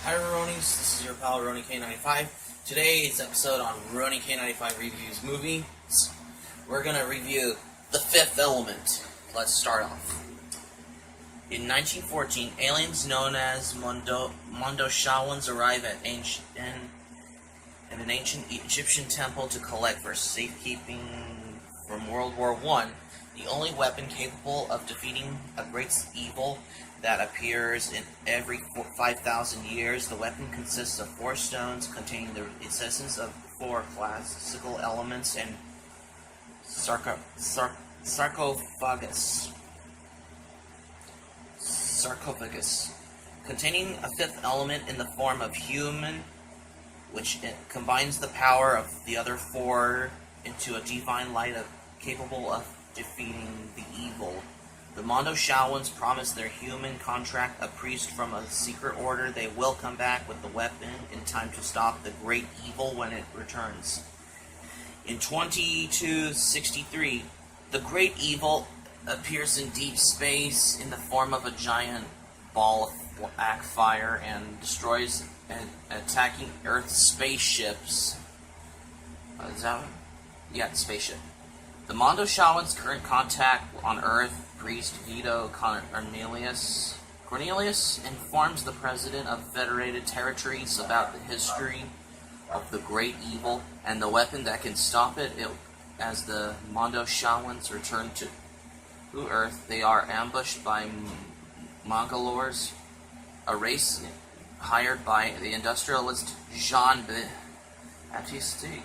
Hi Ronies, this is your pal Roni K95. Today's episode on Roni K95 Reviews Movies, we're going to review The Fifth Element. Let's start off. In 1914, aliens known as Mondoshaans arrive at an ancient Egyptian temple to collect for safekeeping from World War I, the only weapon capable of defeating a great evil that appears in every 5,000 years. The weapon consists of 4 stones containing the essence of 4 classical elements and sarcophagus, containing a 5th element in the form of human, which combines the power of the other 4 into a divine light capable of defeating the evil. The Mondoshaans promise their human contract a priest from a secret order. They will come back with the weapon in time to stop the great evil when it returns. In 2263, the great evil appears in deep space in the form of a giant ball of black fire and destroys attacking Earth's spaceships. Spaceship. The Mondoshaans' current contact on Earth, Priest Vito Cornelius, informs the President of Federated Territories about the history of the Great Evil and the weapon that can stop it. As the Mondoshaans return to Earth, they are ambushed by Mangalores, a race hired by the industrialist Jean-Baptiste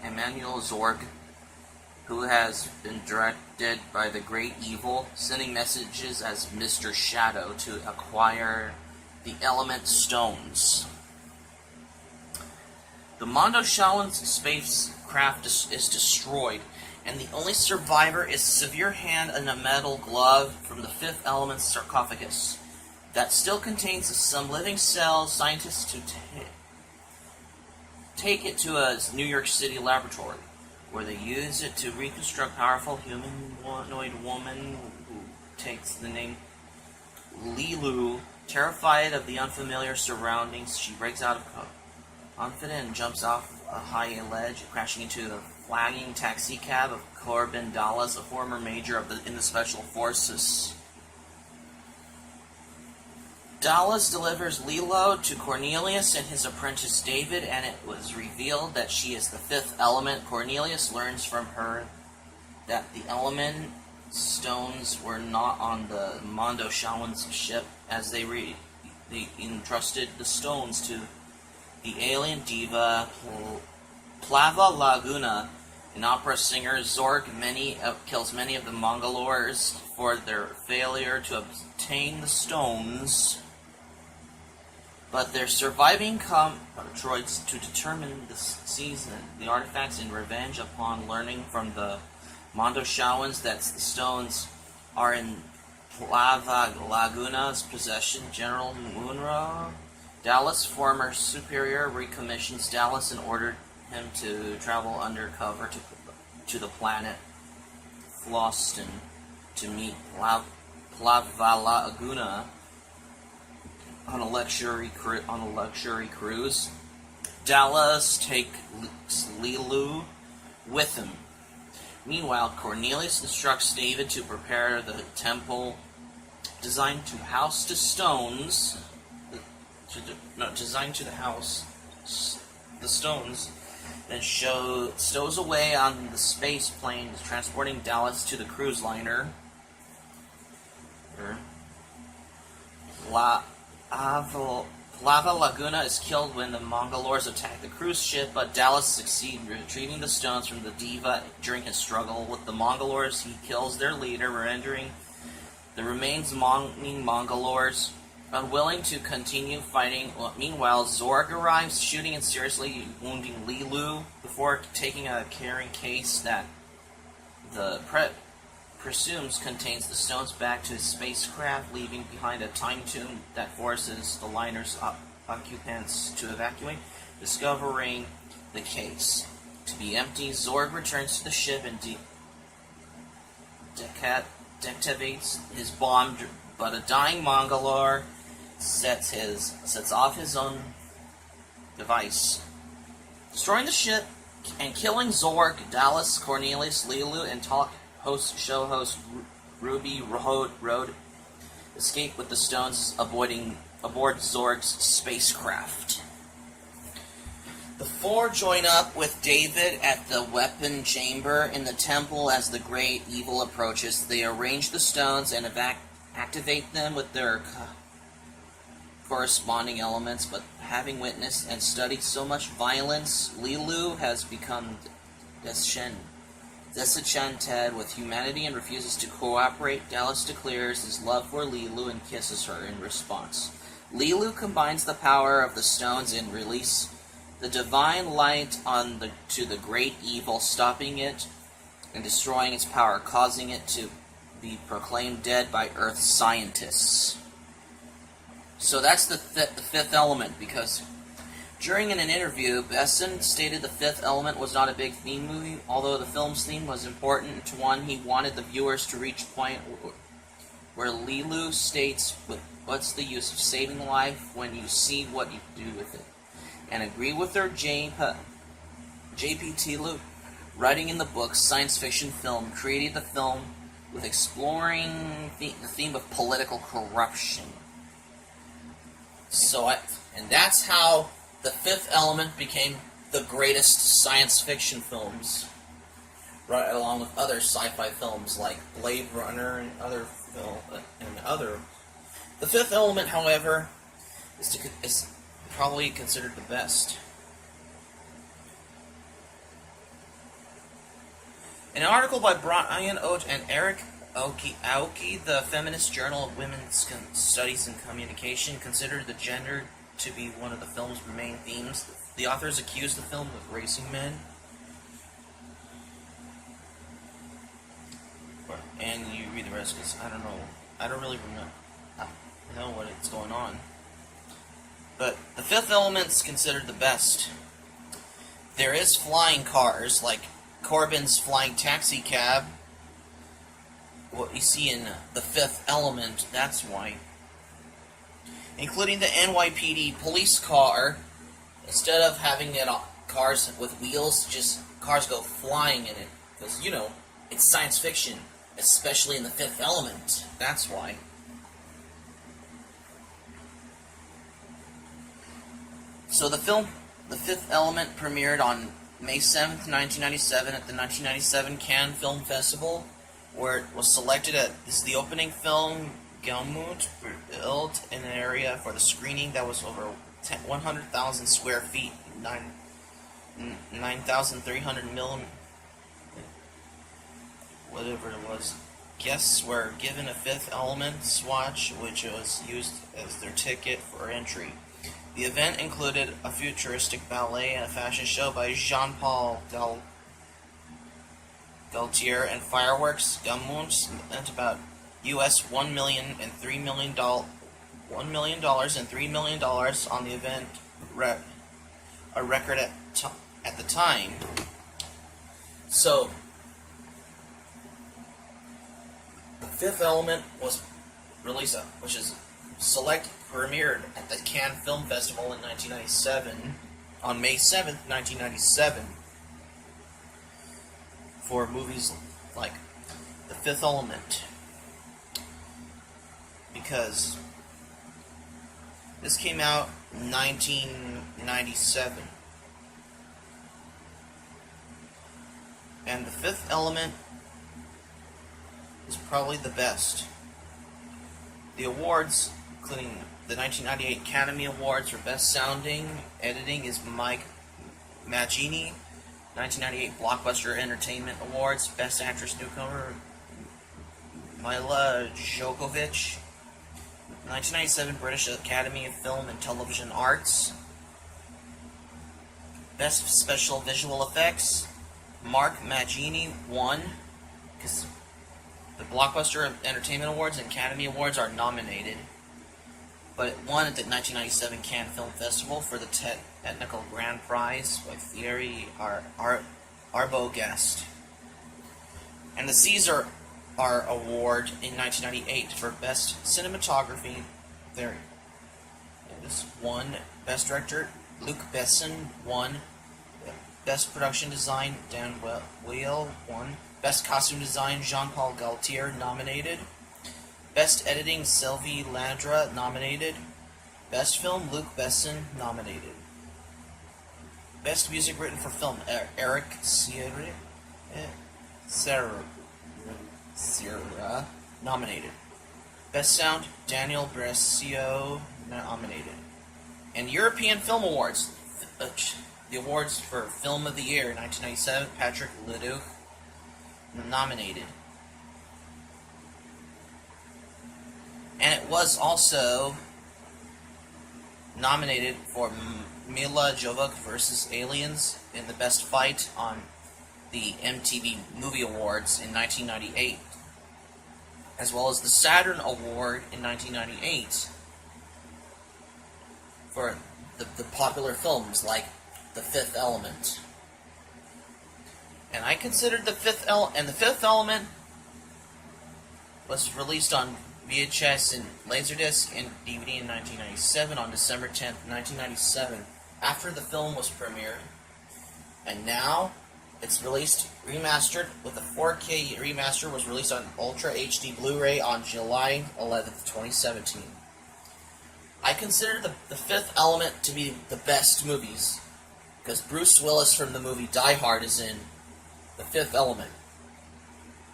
Emmanuel Zorg, who has been directed by the Great Evil, sending messages as Mr. Shadow to acquire the element stones. The Mondoshaans' spacecraft is destroyed, and the only survivor is a severe hand and a metal glove from the 5th element's sarcophagus that still contains some living cells. Scientists take it to a New York City laboratory, where they use it to reconstruct powerful humanoid woman who takes the name Lilu. Terrified of the unfamiliar surroundings, she breaks out of confidence and jumps off a high ledge, crashing into the flagging taxicab of Corbin Dallas, a former major in the Special Forces. Dallas delivers Lilo to Cornelius and his apprentice David, and it was revealed that she is the 5th element. Cornelius learns from her that the element stones were not on the Mondoshaans' ship, as they entrusted the stones to the alien diva Plava Laguna. An opera singer, Zorg kills many of the Mangalores for their failure to obtain the stones, but their surviving droids to determine the artifacts in revenge upon learning from the Mondoshaans that the stones are in Plava Laguna's possession. General Munro, Dallas' former superior, recommissions Dallas and ordered him to travel undercover to the planet Floston to meet Plava Laguna on a luxury cruise. Dallas takes Lilu with him. Meanwhile, Cornelius instructs David to prepare the temple designed to house the stones. The stones, then stows away on the space plane, transporting Dallas to the cruise liner. Plava Laguna is killed when the Mangalores attack the cruise ship, but Dallas succeeds retrieving the stones from the diva during his struggle with the Mangalores. He kills their leader, rendering the remains Mangalores unwilling to continue fighting. Meanwhile, Zorg arrives, shooting and seriously wounding Lilu before taking a carrying case that the presumes contains the stones back to his spacecraft, leaving behind a time tune that forces the liner's occupants to evacuate. Discovering the case to be empty, Zorg returns to the ship and deactivates his bomb, but a dying Mangalore sets off his own device, destroying the ship and killing Zorg, Dallas, Cornelius, Lilu, and show host Ruby Road escape with the stones aboard Zorg's spacecraft. The four join up with David at the weapon chamber in the temple as the great evil approaches. They arrange the stones and activate them with their corresponding elements, but having witnessed and studied so much violence, has become disenchanted with humanity and refuses to cooperate. Dallas declares his love for Lilu and kisses her in response. Lilu combines the power of the stones and release the divine light to the great evil, stopping it and destroying its power, causing it to be proclaimed dead by Earth scientists. So that's the fifth element, because during an interview, Besson stated the fifth element was not a big theme movie, although the film's theme was important to one. He wanted the viewers to reach a point where Lilu states, what's the use of saving life when you see what you do with it? And agree with her. J.P. Tilu, writing in the book Science Fiction Film, created the film with exploring the theme of political corruption. And that's how the fifth element became the greatest science fiction films, right along with other sci-fi films like Blade Runner and other The fifth element, however, is probably considered the best. In an article by Brian Oates and Eric Aoki, the Feminist Journal of Women's Studies and Communication considered the gender to be one of the film's main themes. The authors accused the film of racing men. And you read the rest, because I don't really know what's going on. But the fifth element's considered the best. There is flying cars, like Corbin's flying taxi cab. What you see in the fifth element, that's why. Including the NYPD police car, instead of having it cars with wheels, just cars go flying in it. Because, it's science fiction, especially in the fifth element. That's why. So the film, The Fifth Element, premiered on May 7th, 1997 at the 1997 Cannes Film Festival, where it was selected as the opening film. Gelmont built an area for the screening that was over 100,000 square feet, 9,300 whatever it was. Guests were given a Fifth Element swatch, which was used as their ticket for entry. The event included a futuristic ballet and a fashion show by Jean-Paul Gaultier and fireworks. Gelmont spent about US $1 million and $3 million on the event, a record at the time. So, The Fifth Element was released, which is premiered at the Cannes Film Festival in 1997, on May 7th, 1997, for movies like The Fifth Element. Because this came out in 1997. And The Fifth Element is probably the best. The awards, including the 1998 Academy Awards for Best Sounding Editing, is Mike Maggini. 1998 Blockbuster Entertainment Awards, Best Actress Newcomer, Mila Jovovich. 1997 British Academy of Film and Television Arts. Best Special Visual Effects, Mark Maggini won, because the Blockbuster Entertainment Awards and Academy Awards are nominated, but it won at the 1997 Cannes Film Festival for the Technical Grand Prize by Thierry Arbogast. And the Caesar Award in 1998 for Best Cinematography. This won Best Director, Luc Besson won. Best Production Design, Dan Whale won. Best Costume Design, Jean-Paul Gaultier nominated. Best Editing, Sylvie Landra nominated. Best Film, Luc Besson nominated. Best Music Written for Film, Eric Serra nominated. Best Sound, Daniel Brescio nominated. And European Film Awards, the awards for Film of the Year 1997, Patrick Leduc nominated. And it was also nominated for Mila Jovovich versus Aliens in the Best Fight on the MTV Movie Awards in 1998, as well as the Saturn Award in 1998 for the popular films like The Fifth Element. And I considered The Fifth Element was released on VHS and Laserdisc and DVD in 1997 on December 10th, 1997, after the film was premiered. And now it's released remastered with a 4K remaster, was released on Ultra HD Blu-ray on July 11th, 2017. I consider the Fifth Element to be the best movies because Bruce Willis from the movie Die Hard is in The Fifth Element.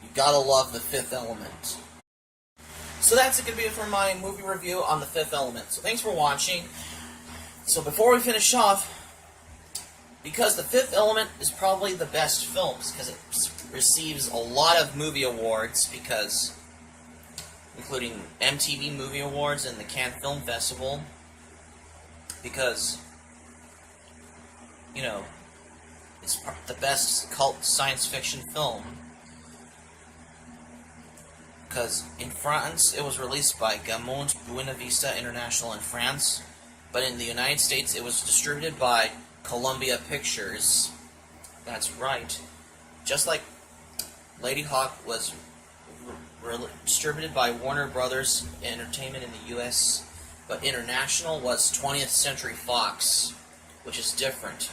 You gotta love The Fifth Element. So that's going to be it for my movie review on The Fifth Element. So thanks for watching. So before we finish off, because The Fifth Element is probably the best film, because it receives a lot of movie awards, because including MTV Movie Awards and the Cannes Film Festival, because, you know, it's the best cult science fiction film. Because in France, it was released by Gaumont Buena Vista International in France, but in the United States, it was distributed by Columbia Pictures. That's right. Just like Lady Hawk was distributed by Warner Brothers Entertainment in the U.S., but international was 20th Century Fox, which is different.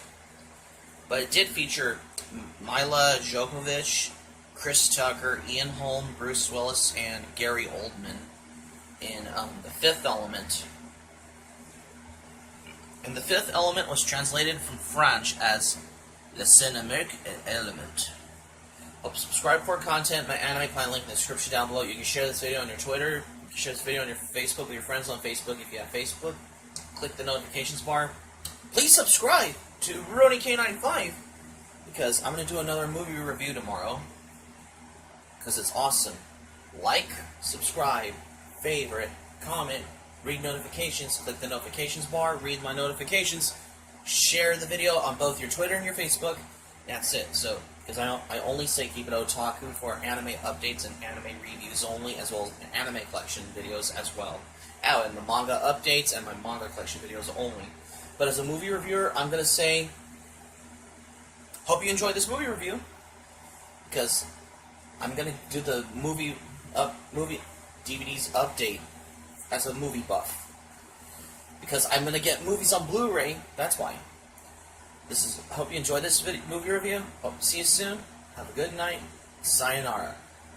But it did feature Mila Jovovich, Chris Tucker, Ian Holm, Bruce Willis, and Gary Oldman in The Fifth Element. And The Fifth Element was translated from French as Le Cinematique Element. Hope you subscribe for content. My anime plan link in the description down below. You can share this video on your Twitter. You can share this video on your Facebook with your friends on Facebook if you have Facebook. Click the notifications bar. Please subscribe to Rurouni K95 because I'm going to do another movie review tomorrow. Because it's awesome. Like, subscribe, favorite, comment, read notifications, click the notifications bar, read my notifications, share the video on both your Twitter and your Facebook. That's it. So, because I only say keep it otaku for anime updates and anime reviews only, as well as anime collection videos as well. Oh, and the manga updates and my manga collection videos only. But as a movie reviewer, I'm going to say, hope you enjoyed this movie review, because I'm gonna do the movie DVDs update as a movie buff, because I'm gonna get movies on Blu-ray. That's why. Hope you enjoyed this movie review. Hope to see you soon. Have a good night. Sayonara.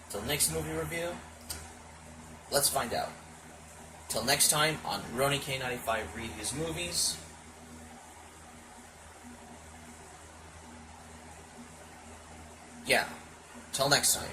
Till next movie review. Let's find out. Till next time on Rurouni K95 Reviews Movies. Yeah. Till next time.